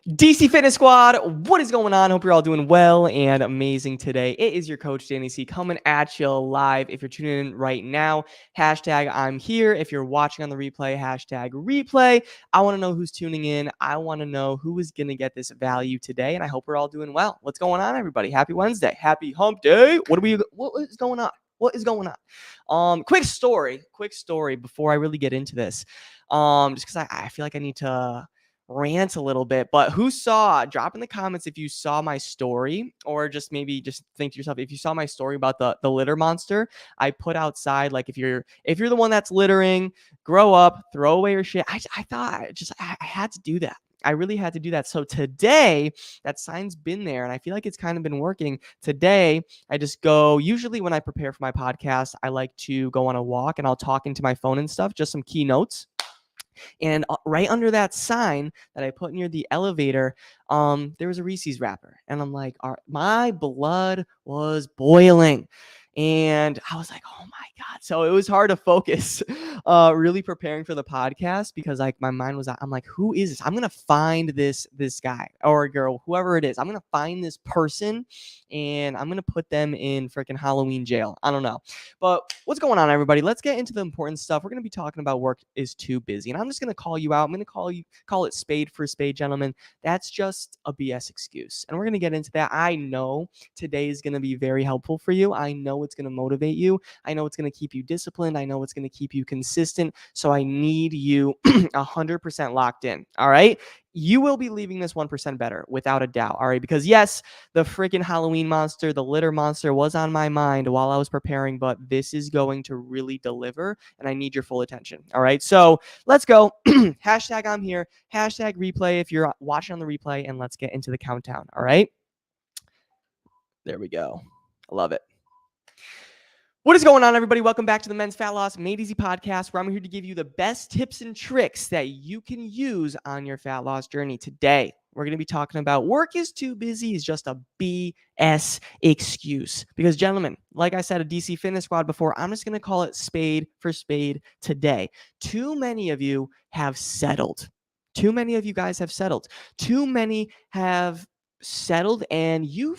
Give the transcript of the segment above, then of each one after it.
DC Fitness Squad, what is going on? Hope you're all doing well and amazing today. It is your coach, Danny C, coming at you live. If you're tuning in right now, hashtag I'm here. If you're watching on the replay, hashtag replay. I want to know who's tuning in. I want to know who is going to get this value today, and I hope we're all doing well. What's going on, everybody? Happy Wednesday. Happy hump day. What is going on? What is going on? Quick story before I really get into this. Just because I feel like I need to rant a little bit, but drop in the comments if you saw my story, or just maybe just think to yourself, if you saw my story about the litter monster I put outside. Like, if you're the one that's littering, grow up, throw away your shit. I had to do that. I really had to do that. So today, that sign's been there, and I feel like it's kind of been working. Today, I just go, usually when I prepare for my podcast, I like to go on a walk and I'll talk into my phone and stuff, just some keynotes. And right under that sign that I put near the elevator, there was a Reese's wrapper. And I'm like, my blood was boiling. And I was like, oh my God. So it was hard to focus, really preparing for the podcast, because like my mind was, I'm like, who is this? I'm going to find this guy or girl, whoever it is. I'm going to find this person and I'm going to put them in freaking Halloween jail. I don't know. But what's going on, everybody? Let's get into the important stuff. We're going to be talking about work is too busy. And I'm just going to call you out. I'm going to call it spade for spade, gentlemen. That's just a BS excuse. And we're going to get into that. I know today is going to be very helpful for you. I know it's going to motivate you. I know it's going to keep you disciplined. I know it's going to keep you consistent. So I need you 100% locked in. All right. You will be leaving this 1% better, without a doubt. All right. Because yes, the freaking Halloween monster, the litter monster was on my mind while I was preparing, but this is going to really deliver and I need your full attention. All right. So let's go. Hashtag I'm here. Hashtag replay if you're watching on the replay, and let's get into the countdown. All right. There we go. I love it. What is going on, everybody? Welcome back to the Men's Fat Loss Made Easy podcast, where I'm here to give you the best tips and tricks that you can use on your fat loss journey. Today, we're going to be talking about work is too busy is just a BS excuse. Because, gentlemen, like I said, a DC Fitness Squad before, I'm just going to call it spade for spade today. Too many of you have settled. Too many of you guys have settled. Too many have settled, and you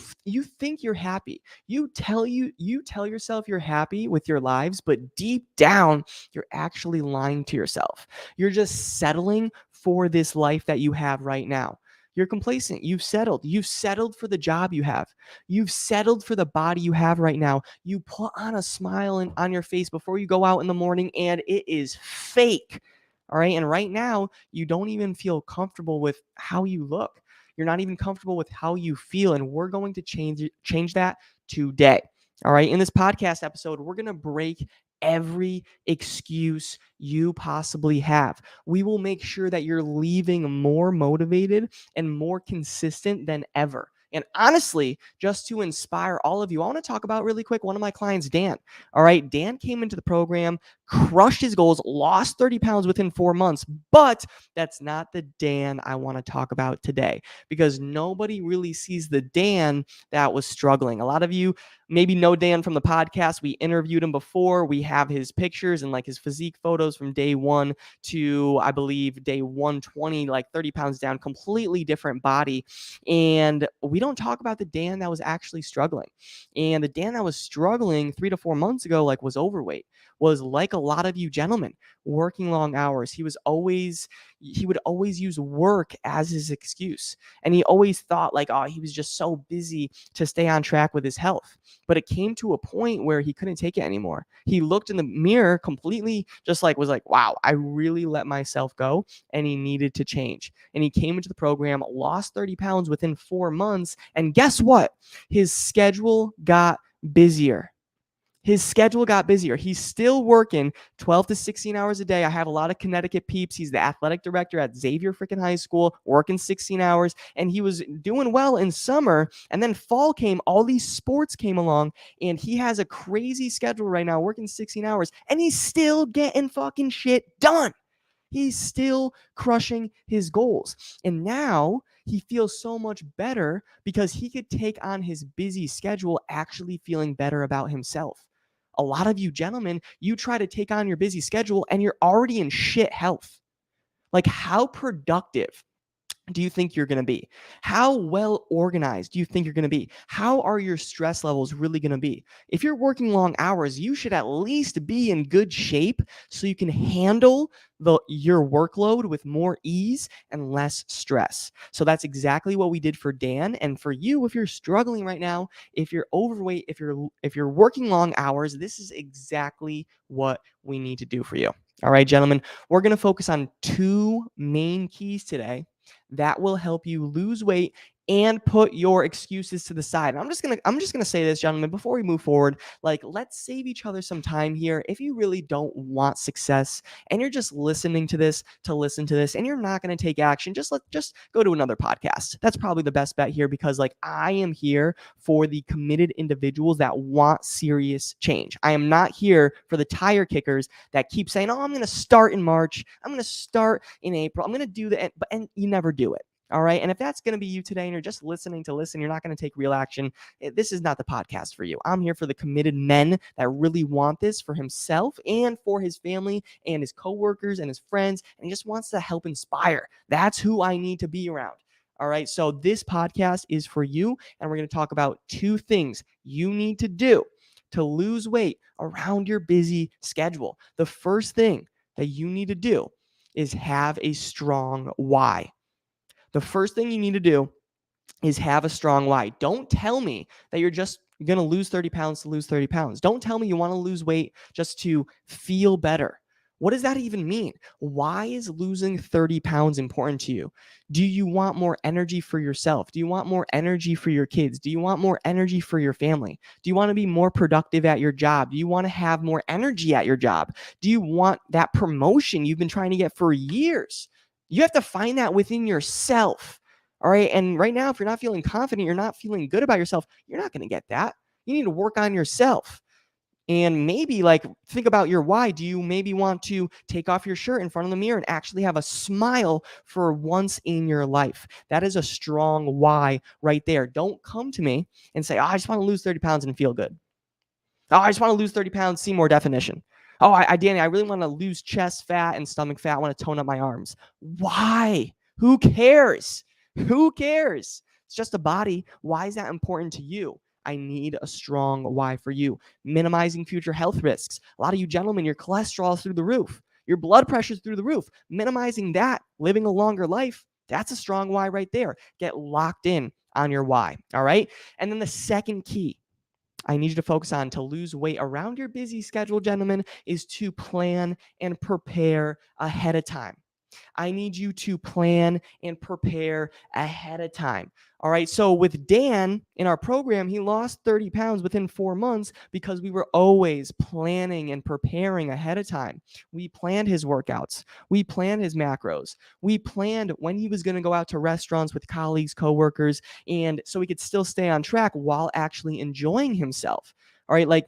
think you're happy. You tell yourself you're happy with your lives, but deep down you're actually lying to yourself. You're just settling for this life that you have right now. You're complacent. You've settled for the job you have. You've settled for the body you have right now. You put on a smile on your face before you go out in the morning, and it is fake. All right. And right now, you don't even feel comfortable with how you look. You're not even comfortable with how you feel. And we're going to change that today. All right. In this podcast episode, we're going to break every excuse you possibly have. We will make sure that you're leaving more motivated and more consistent than ever. And honestly, just to inspire all of you, I want to talk about really quick one of my clients, Dan. All right. Dan came into the program, crushed his goals, lost 30 pounds within 4 months. But that's not the Dan I want to talk about today, because nobody really sees the Dan that was struggling. A lot of you maybe know Dan from the podcast. We interviewed him before. We have his pictures and like his physique photos from day 1 to, I believe, day 120, like 30 pounds down, completely different body. And we don't talk about the Dan that was actually struggling. And the Dan that was struggling 3 to 4 months ago, like, was overweight, was like a lot of you gentlemen, working long hours. He would always use work as his excuse. And he always thought like, oh, he was just so busy to stay on track with his health. But it came to a point where he couldn't take it anymore. He looked in the mirror completely, just like, was like, wow, I really let myself go, and he needed to change. And he came into the program, lost 30 pounds within 4 months. And guess what? His schedule got busier. He's still working 12 to 16 hours a day. I have a lot of Connecticut peeps. He's the athletic director at Xavier freaking High School, working 16 hours. And he was doing well in summer. And then fall came, all these sports came along, and he has a crazy schedule right now, working 16 hours. And he's still getting fucking shit done. He's still crushing his goals. And now he feels so much better because he could take on his busy schedule actually feeling better about himself. A lot of you gentlemen, you try to take on your busy schedule and you're already in shit health. Like, how productive do you think you're going to be? How well organized do you think you're going to be? How are your stress levels really going to be? If you're working long hours, you should at least be in good shape so you can handle your workload with more ease and less stress. So that's exactly what we did for Dan. And for you, if you're struggling right now, if you're overweight, if you're working long hours, this is exactly what we need to do for you. All right, gentlemen, we're going to focus on two main keys today that will help you lose weight and put your excuses to the side. And I'm just gonna say this, gentlemen, before we move forward. Like, let's save each other some time here. If you really don't want success and you're just listening to this to listen to this and you're not gonna take action, just go to another podcast. That's probably the best bet here, because like I am here for the committed individuals that want serious change. I am not here for the tire kickers that keep saying, "Oh, I'm gonna start in March. I'm gonna start in April. I'm gonna do that," and you never do it. All right. And if that's going to be you today and you're just listening to listen, you're not going to take real action, this is not the podcast for you. I'm here for the committed men that really want this for himself and for his family and his coworkers and his friends. And he just wants to help inspire. That's who I need to be around. All right. So this podcast is for you. And we're going to talk about two things you need to do to lose weight around your busy schedule. The first thing that you need to do is have a strong why. The first thing you need to do is have a strong why. Don't tell me that you're just going to lose 30 pounds to lose 30 pounds. Don't tell me you want to lose weight just to feel better. What does that even mean? Why is losing 30 pounds important to you? Do you want more energy for yourself? Do you want more energy for your kids? Do you want more energy for your family? Do you want to be more productive at your job? Do you want to have more energy at your job? Do you want that promotion you've been trying to get for years? You have to find that within yourself. All right. And right now, if you're not feeling confident, you're not feeling good about yourself, you're not going to get that. You need to work on yourself. And maybe like think about your why. Do you maybe want to take off your shirt in front of the mirror and actually have a smile for once in your life? That is a strong why right there. Don't come to me and say, "Oh, I just want to lose 30 pounds and feel good. Oh, I just want to lose 30 pounds, see more definition. Oh, Danny, I really want to lose chest fat and stomach fat. I want to tone up my arms." Why? Who cares? Who cares? It's just a body. Why is that important to you? I need a strong why for you. Minimizing future health risks. A lot of you gentlemen, your cholesterol is through the roof. Your blood pressure is through the roof. Minimizing that, living a longer life, that's a strong why right there. Get locked in on your why. All right. And then the second key I need you to focus on to lose weight around your busy schedule, gentlemen, is to plan and prepare ahead of time. I need you to plan and prepare ahead of time. All right. So with Dan in our program, he lost 30 pounds within 4 months because we were always planning and preparing ahead of time. We planned his workouts. We planned his macros. We planned when he was going to go out to restaurants with colleagues, coworkers, and so he could still stay on track while actually enjoying himself. All right. Like,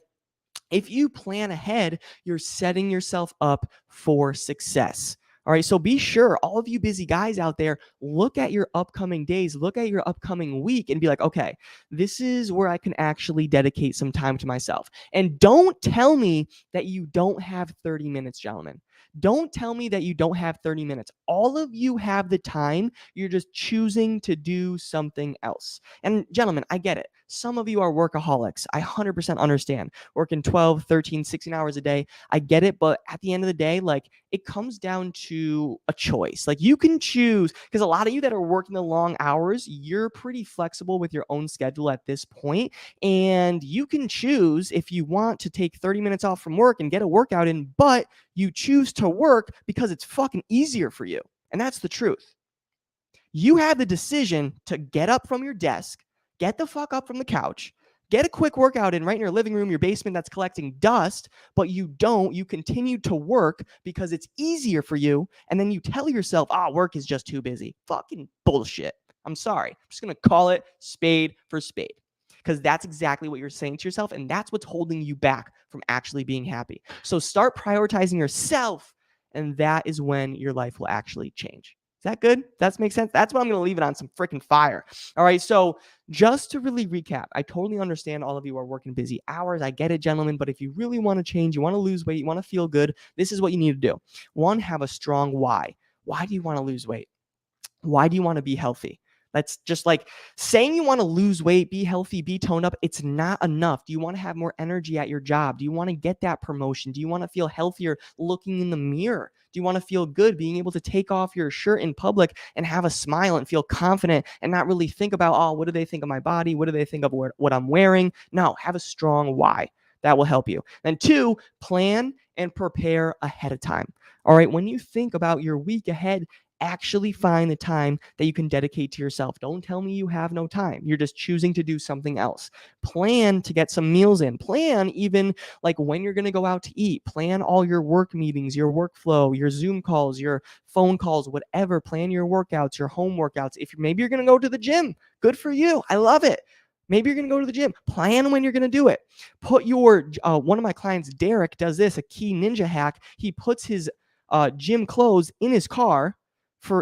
if you plan ahead, you're setting yourself up for success. All right. So be sure, all of you busy guys out there, look at your upcoming days, look at your upcoming week and be like, okay, this is where I can actually dedicate some time to myself. And don't tell me that you don't have 30 minutes, gentlemen. Don't tell me that you don't have 30 minutes. All of you have the time. You're just choosing to do something else. And gentlemen, I get it. Some of you are workaholics. I 100% understand. Working 12, 13, 16 hours a day. I get it. But at the end of the day, like, it comes down to a choice. Like, you can choose, because a lot of you that are working the long hours, you're pretty flexible with your own schedule at this point. And you can choose if you want to take 30 minutes off from work and get a workout in, but you choose to work because it's fucking easier for you. And that's the truth. You have the decision to get up from your desk, get the fuck up from the couch, get a quick workout in right in your living room, your basement that's collecting dust, but you don't. You continue to work because it's easier for you. And then you tell yourself, work is just too busy. Fucking bullshit. I'm sorry. I'm just going to call it spade for spade, because that's exactly what you're saying to yourself. And that's what's holding you back from actually being happy. So start prioritizing yourself. And that is when your life will actually change. Is that good? Does that make sense? That's what I'm going to leave it on, some freaking fire. All right. So just to really recap, I totally understand all of you are working busy hours. I get it, gentlemen. But if you really want to change, you want to lose weight, you want to feel good, this is what you need to do. One, have a strong why. Why do you want to lose weight? Why do you want to be healthy? That's just like saying you want to lose weight, be healthy, be toned up. It's not enough. Do you want to have more energy at your job? Do you want to get that promotion? Do you want to feel healthier looking in the mirror? Do you want to feel good being able to take off your shirt in public and have a smile and feel confident and not really think about, oh, what do they think of my body? What do they think of what I'm wearing? No, have a strong why. That will help you. Then 2, plan and prepare ahead of time. All right. When you think about your week ahead, actually find the time that you can dedicate to yourself. Don't tell me you have no time. You're just choosing to do something else. Plan to get some meals in. Plan even like when you're going to go out to eat. Plan all your work meetings, your workflow, your Zoom calls, your phone calls, whatever. Plan your workouts, your home workouts. If maybe you're going to go to the gym, good for you. I love it. Maybe you're going to go to the gym. Plan when you're going to do it. Put your, one of my clients, Derek, does this, a key ninja hack. He puts his gym clothes in his car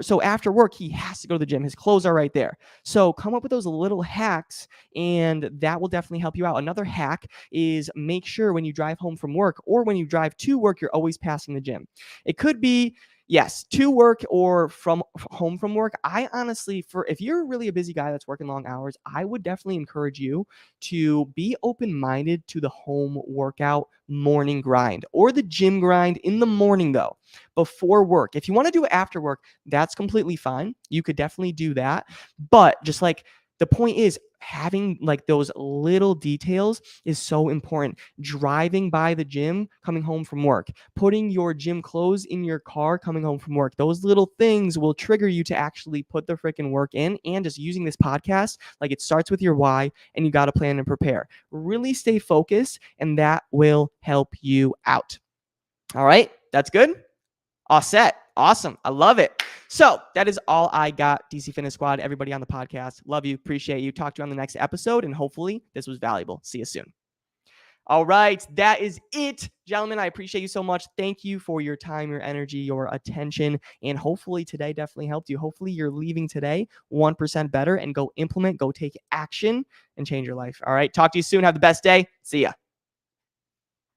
so after work, he has to go to the gym. His clothes are right there. So come up with those little hacks, and that will definitely help you out. Another hack is make sure when you drive home from work or when you drive to work, you're always passing the gym. It could be, yes, to work or from home from work. I honestly, if you're really a busy guy that's working long hours, I would definitely encourage you to be open-minded to the home workout morning grind or the gym grind in the morning though, before work. If you want to do it after work, that's completely fine. You could definitely do that. But just like the point is, having like those little details is so important. Driving by the gym, coming home from work, putting your gym clothes in your car, coming home from work. Those little things will trigger you to actually put the freaking work in. And just using this podcast, like it starts with your why and you got to plan and prepare. Really stay focused and that will help you out. All right, that's good. All set. Awesome. I love it. So that is all I got, DC Fitness Squad. Everybody on the podcast, love you, appreciate you. Talk to you on the next episode, and hopefully this was valuable. See you soon. All right, that is it, gentlemen. I appreciate you so much. Thank you for your time, your energy, your attention, and hopefully today definitely helped you. Hopefully you're leaving today 1% better and go implement, go take action, and change your life. All right, talk to you soon. Have the best day. See ya.